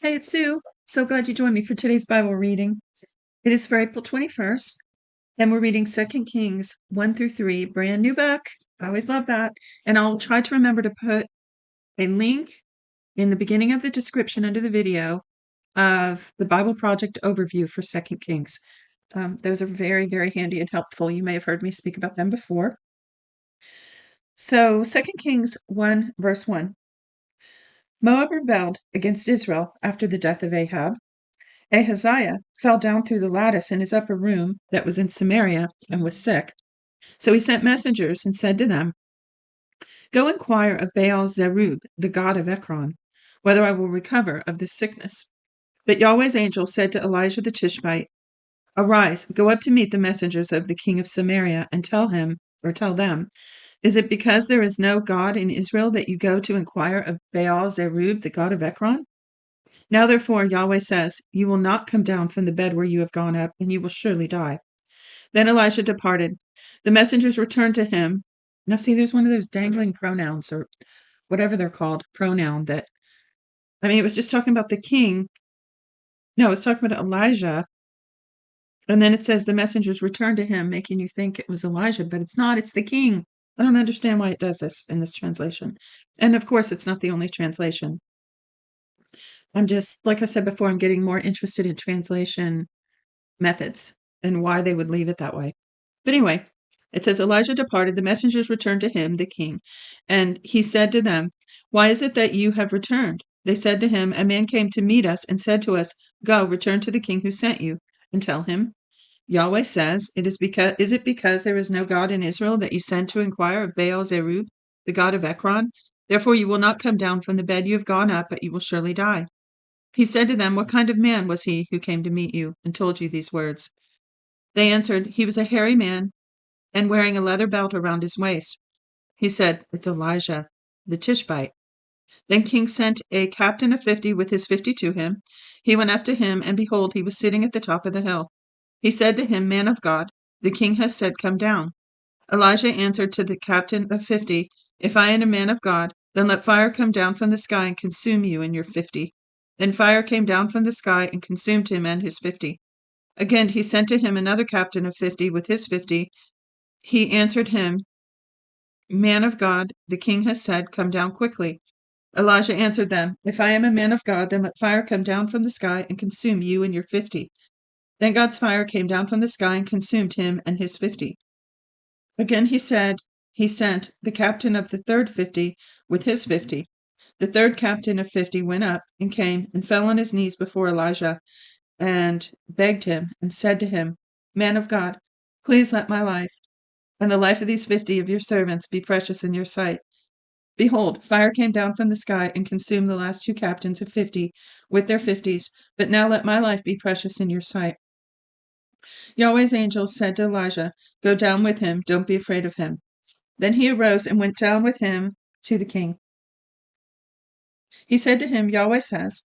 Hey, it's Sue. So glad you joined me for today's Bible reading. It is for April 21st, and we're reading 2 Kings 1 through 3, brand new book. I always love that. And I'll try to remember to put a link in the beginning of the description under the video of the Bible Project overview for 2 Kings. Those are very, very handy and helpful. You may have heard me speak about them before. So 2 Kings 1, verse 1. Moab rebelled against Israel after the death of Ahab. Ahaziah fell down through the lattice in his upper room that was in Samaria and was sick. So he sent messengers and said to them, Go inquire of Baal-zebub, the god of Ekron, whether I will recover of this sickness. But Yahweh's angel said to Elijah the Tishbite, Arise, go up to meet the messengers of the king of Samaria, and tell them, Is it because there is no God in Israel that you go to inquire of Baal-zebub, the god of Ekron? Now therefore Yahweh says, You will not come down from the bed where you have gone up, and you will surely die. Then Elisha departed. The messengers returned to him. Now see, there's one of those dangling pronouns, or whatever they're called, pronoun that, it was just talking about the king. No, it's talking about Elijah. And then it says the messengers returned to him, making you think it was Elijah, but it's not, it's the king. I don't understand why it does this in this translation. And of course, it's not the only translation. I'm just, like I said before, I'm getting more interested in translation methods and why they would leave it that way. But anyway, it says, Elijah departed, the messengers returned to him, the king, and he said to them, Why is it that you have returned? They said to him, A man came to meet us and said to us, Go, return to the king who sent you, and tell him, Yahweh says, is it because there is no God in Israel that you send to inquire of Baal-zebub, the god of Ekron? Therefore you will not come down from the bed you have gone up, but you will surely die. He said to them, What kind of man was he who came to meet you and told you these words? They answered, He was a hairy man and wearing a leather belt around his waist. He said, It's Elijah, the Tishbite. Then King sent a captain of 50 with his 50 to him. He went up to him, and behold, he was sitting at the top of the hill. He said to him, Man of God, the king has said, Come down. Elijah answered to the captain of 50, If I am a man of God, then let fire come down from the sky and consume you and your 50. Then fire came down from the sky and consumed him and his 50. Again he sent to him another captain of 50 with his 50. He answered him, Man of God, the king has said, Come down quickly. Elijah answered them, If I am a man of God, then let fire come down from the sky and consume you and your 50. Then God's fire came down from the sky and consumed him and his 50. Again he sent the captain of the third 50 with his 50. The third captain of 50 went up and came and fell on his knees before Elijah and begged him and said to him, Man of God, please let my life and the life of these 50 of your servants be precious in your sight. Behold, fire came down from the sky and consumed the last two captains of 50 with their 50s, but now let my life be precious in your sight. Yahweh's angel said to Elijah, Go down with him, don't be afraid of him. Then he arose and went down with him to the king. He said to him, Yahweh says,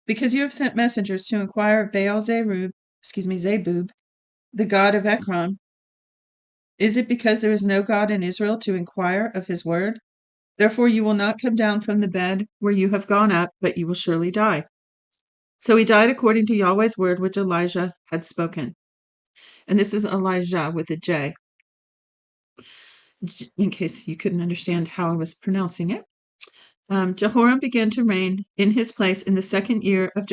Because you have sent messengers to inquire of Baal-zebub, the god of Ekron, is it because there is no God in Israel to inquire of his word? Therefore you will not come down from the bed where you have gone up, but you will surely die. So he died according to Yahweh's word which Elijah had spoken. And this is Elijah with a J, in case you couldn't understand how I was pronouncing it. Jehoram began to reign in his place in the second year of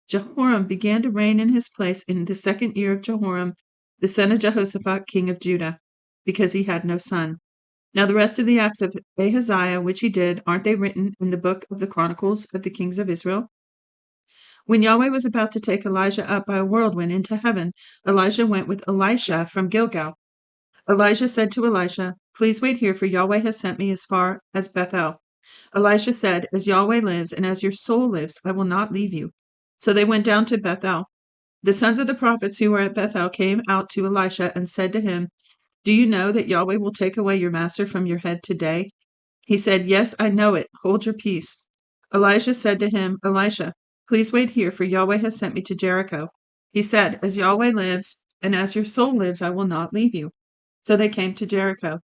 Jehoram began to reign in his place in the second year of Jehoram, the son of Jehoshaphat, king of Judah, because he had no son. Now the rest of the acts of Ahaziah, which he did, aren't they written in the book of the Chronicles of the kings of Israel? When Yahweh was about to take Elijah up by a whirlwind into heaven, Elijah went with Elisha from Gilgal. Elijah said to Elisha, Please wait here, for Yahweh has sent me as far as Bethel. Elisha said, As Yahweh lives, and as your soul lives, I will not leave you. So they went down to Bethel. The sons of the prophets who were at Bethel came out to Elisha and said to him, Do you know that Yahweh will take away your master from your head today? He said, Yes, I know it. Hold your peace. Elijah said to him, Elisha, please wait here, for Yahweh has sent me to Jericho. He said, As Yahweh lives, and as your soul lives, I will not leave you. So they came to Jericho.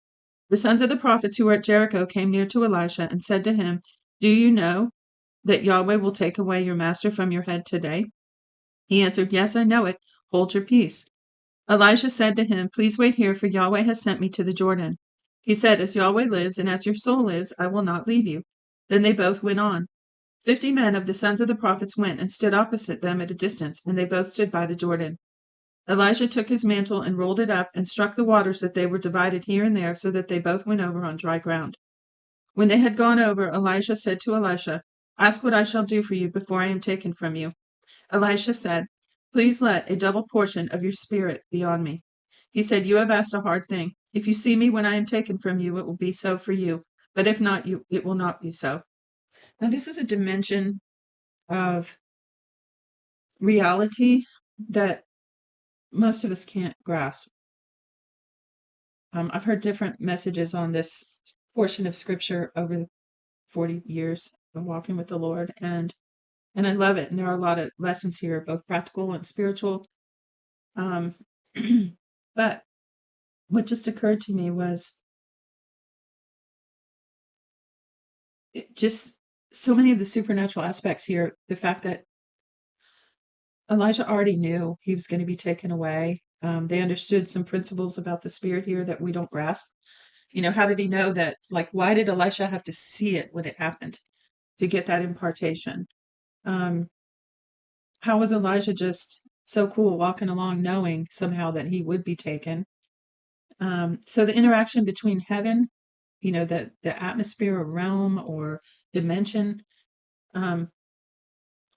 The sons of the prophets who were at Jericho came near to Elisha and said to him, Do you know that Yahweh will take away your master from your head today?" He answered, "Yes, I know it. Hold your peace." Elijah said to him, "Please wait here, for Yahweh has sent me to the Jordan." He said, "As Yahweh lives, and as your soul lives, I will not leave you." Then they both went on. 50 men of the sons of the prophets went and stood opposite them at a distance, and they both stood by the Jordan. Elijah took his mantle and rolled it up and struck the waters that they were divided here and there, so that they both went over on dry ground. When they had gone over, Elijah said to Elisha, "Ask what I shall do for you before I am taken from you." Elisha said, "Please let a double portion of your spirit be on me." He said, "You have asked a hard thing. If you see me when I am taken from you, it will be so for you. But if not, it will not be so." Now, this is a dimension of reality that most of us can't grasp. I've heard different messages on this portion of scripture over the 40 years of walking with the Lord, and I love it. And there are a lot of lessons here, both practical and spiritual. Um, but what just occurred to me was just so many of the supernatural aspects here. The fact that Elijah already knew he was going to be taken away. They understood some principles about the spirit here that we don't grasp. How did he know that? Like, why did Elisha have to see it when it happened to get that impartation? How was Elijah just so cool walking along knowing somehow that he would be taken? So the interaction between heaven, the atmosphere or realm or dimension,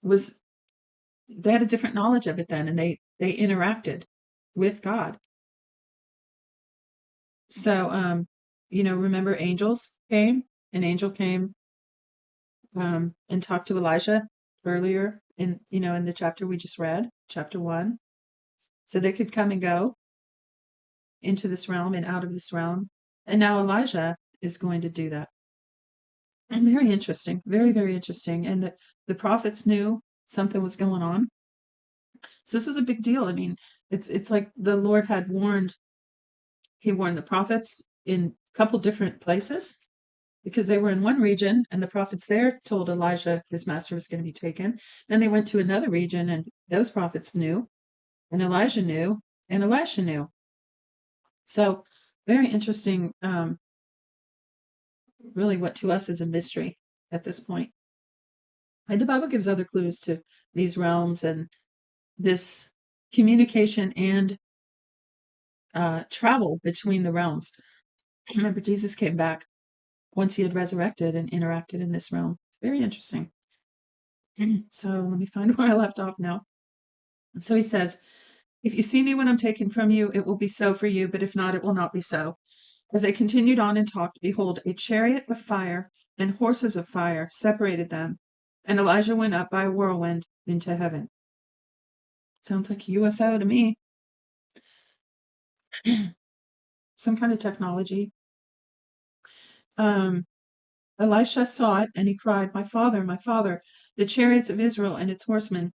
was they had a different knowledge of it then, and they interacted with God. So, remember angels came? An angel came and talked to Elijah earlier in the chapter we just read, chapter 1. So they could come and go into this realm and out of this realm. And now Elijah is going to do that. And very interesting, very, very interesting. And the prophets knew something was going on. So this was a big deal. I mean, it's like the Lord had he warned the prophets in a couple different places, because they were in one region and the prophets there told Elijah his master was going to be taken. Then they went to another region and those prophets knew, and Elijah knew, and Elisha knew. So very interesting, really what to us is a mystery at this point. And the Bible gives other clues to these realms and this communication and travel between the realms. Remember, Jesus came back once he had resurrected and interacted in this realm. Very interesting. So let me find where I left off now. So he says, "If you see me when I'm taken from you, it will be so for you, but if not, it will not be so." As they continued on and talked, behold, a chariot of fire and horses of fire separated them, and Elijah went up by a whirlwind into heaven. Sounds like a UFO to me. Some kind of technology. Elisha saw it, and he cried, my father, the chariots of Israel and its horsemen."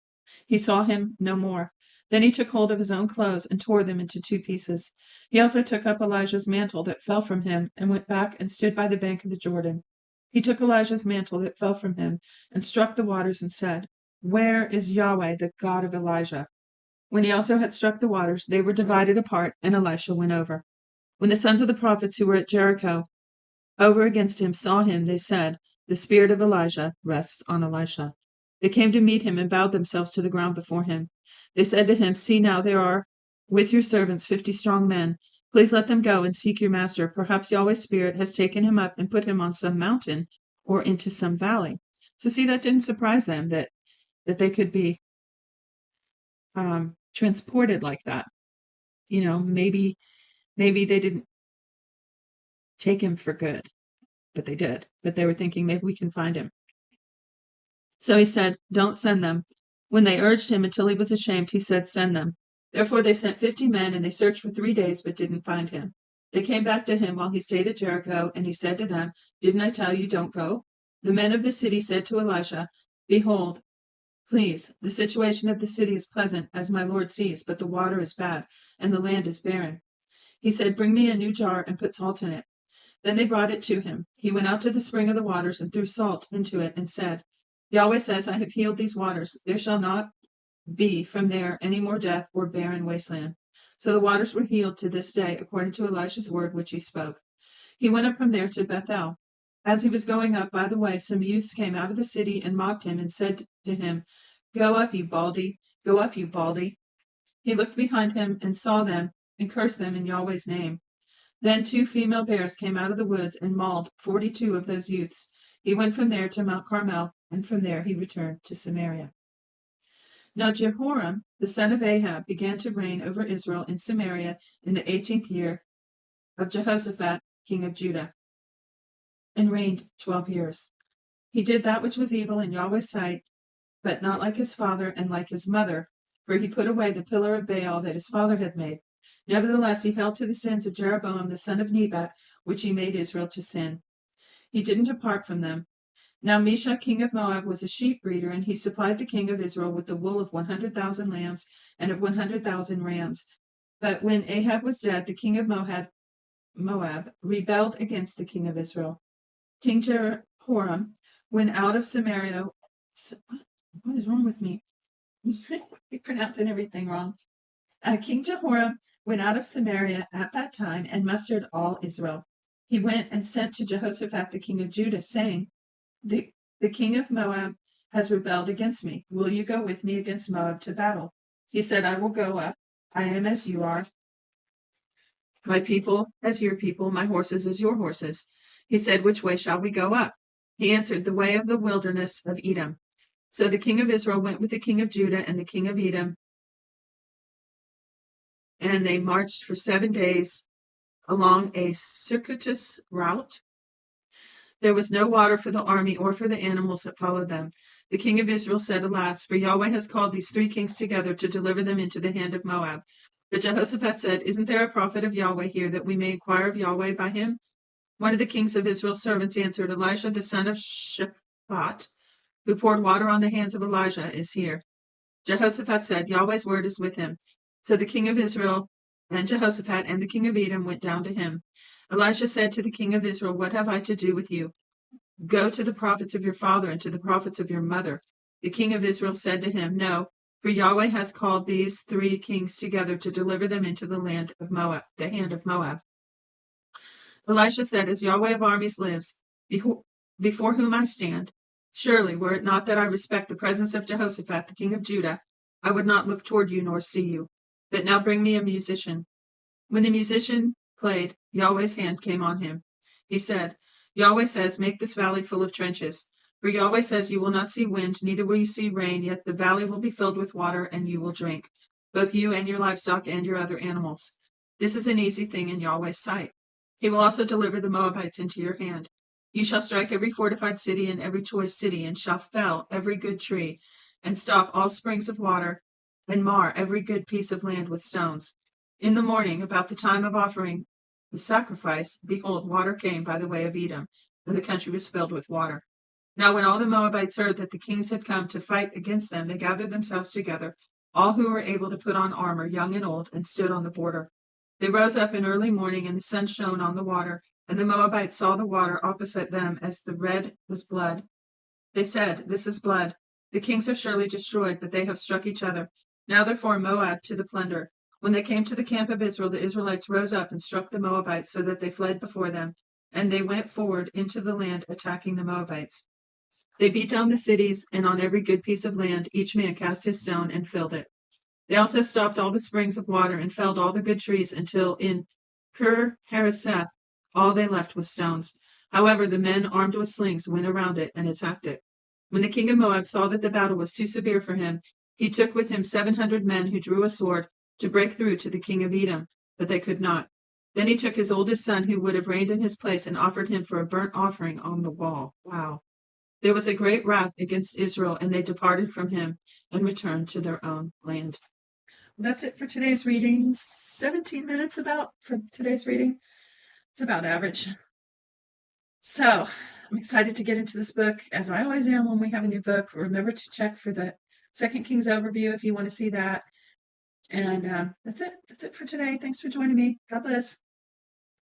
He saw him no more. Then he took hold of his own clothes and tore them into 2 pieces. He also took up Elijah's mantle that fell from him and went back and stood by the bank of the Jordan. He took Elijah's mantle that fell from him and struck the waters and said, "Where is Yahweh, the God of Elijah?" When he also had struck the waters, they were divided apart, and Elisha went over. When the sons of the prophets who were at Jericho over against him saw him, they said, "The spirit of Elijah rests on Elisha." They came to meet him and bowed themselves to the ground before him. They said to him, "See now, there are with your servants 50 strong men. Please let them go and seek your master. Perhaps Yahweh's spirit has taken him up and put him on some mountain or into some valley." So see, that didn't surprise them that they could be transported like that. Maybe they didn't take him for good, but they did. But they were thinking, maybe we can find him. So he said, "Don't send them." When they urged him until he was ashamed, he said, "Send them." Therefore they sent 50 men, and they searched for 3 days, but didn't find him. They came back to him while he stayed at Jericho, and he said to them, "Didn't I tell you, don't go?" The men of the city said to Elisha, "Behold, please, the situation of the city is pleasant, as my lord sees, but the water is bad, and the land is barren." He said, "Bring me a new jar and put salt in it." Then they brought it to him. He went out to the spring of the waters and threw salt into it and said, Yahweh says, I have healed these waters. There shall not be from there any more death or barren wasteland. So the waters were healed to this day, according to Elisha's word which he spoke. He went up from there to Bethel. As he was going up by the way, some youths came out of the city and mocked him and said to him, Go up, you baldy, go up, you baldy. He looked behind him and saw them and cursed them in Yahweh's name. Then 2 female bears came out of the woods and mauled 42 of those youths. He went from there to Mount Carmel, and from there he returned to Samaria. Now Jehoram, the son of Ahab, began to reign over Israel in Samaria in the 18th year of Jehoshaphat, king of Judah, and reigned 12 years. He did that which was evil in Yahweh's sight, but not like his father and like his mother, for he put away the pillar of Baal that his father had made. Nevertheless, he held to the sins of Jeroboam the son of Nebat, which he made Israel to sin. He didn't depart from them. Now Mesha, king of Moab, was a sheep breeder, and he supplied the king of Israel with the wool of 100,000 lambs and of 100,000 rams. But when Ahab was dead, the king of Moab rebelled against the king of Israel. King Jehoram went out of Samaria. What is wrong with me? You're pronouncing everything wrong. King Jehoram went out of Samaria at that time and mustered all Israel. He went and sent to Jehoshaphat the king of Judah, saying, The king of Moab has rebelled against me. Will you go with me against Moab to battle? He said, I will go up. I am as you are, my people as your people, my horses as your horses. He said, Which way shall we go up? He answered, The way of the wilderness of Edom. So the king of Israel went with the king of Judah and the king of Edom, and they marched for 7 days along a circuitous route. There was no water for the army or for the animals that followed them. The king of Israel said, Alas, for Yahweh has called these 3 kings together to deliver them into the hand of Moab. But Jehoshaphat said, Isn't there a prophet of Yahweh here that we may inquire of Yahweh by him? One of the kings of Israel's servants answered, Elisha the son of Shaphat, who poured water on the hands of Elijah, is here. Jehoshaphat said, Yahweh's word is with him. So the king of Israel and Jehoshaphat and the king of Edom went down to him. Elisha said to the king of Israel, What have I to do with you? Go to the prophets of your father and to the prophets of your mother. The king of Israel said to him, No, for Yahweh has called these 3 kings together to deliver them into the land of Moab, the hand of Moab. Elisha said, As Yahweh of armies lives, before whom I stand, surely were it not that I respect the presence of Jehoshaphat, the king of Judah, I would not look toward you nor see you. But now bring me a musician. When the musician played, Yahweh's hand came on him. He said, Yahweh says, Make this valley full of trenches. For Yahweh says, You will not see wind, neither will you see rain, yet the valley will be filled with water, and you will drink, both you and your livestock and your other animals. This is an easy thing in Yahweh's sight. He will also deliver the Moabites into your hand. You shall strike every fortified city and every choice city, and shall fell every good tree, and stop all springs of water, and mar every good piece of land with stones. In the morning, about the time of offering the sacrifice, behold, water came by the way of Edom, and the country was filled with water. Now when all the Moabites heard that the kings had come to fight against them, they gathered themselves together, all who were able to put on armor, young and old, and stood on the border. They rose up in early morning, and the sun shone on the water, and the Moabites saw the water opposite them as the red was blood. They said, This is blood. The kings are surely destroyed, but they have struck each other. Now therefore Moab to the plunder. When they came to the camp of Israel, the Israelites rose up and struck the Moabites, so that they fled before them, and they went forward into the land, attacking the Moabites. They beat down the cities, and on every good piece of land each man cast his stone and filled it. They also stopped all the springs of water and felled all the good trees, until in Kir-Hareseth all they left was stones. However, the men armed with slings went around it and attacked it. When the king of Moab saw that the battle was too severe for him, he took with him 700 men who drew a sword to break through to the king of Edom, but they could not. Then he took his oldest son, who would have reigned in his place, and offered him for a burnt offering on the wall. Wow. There was a great wrath against Israel, and they departed from him and returned to their own land. That's it for today's reading. 17 minutes about for today's reading. It's about average. So I'm excited to get into this book, as I always am when we have a new book. Remember to check for the Second Kings overview if you want to see that. And that's it. That's it for today. Thanks for joining me. God bless.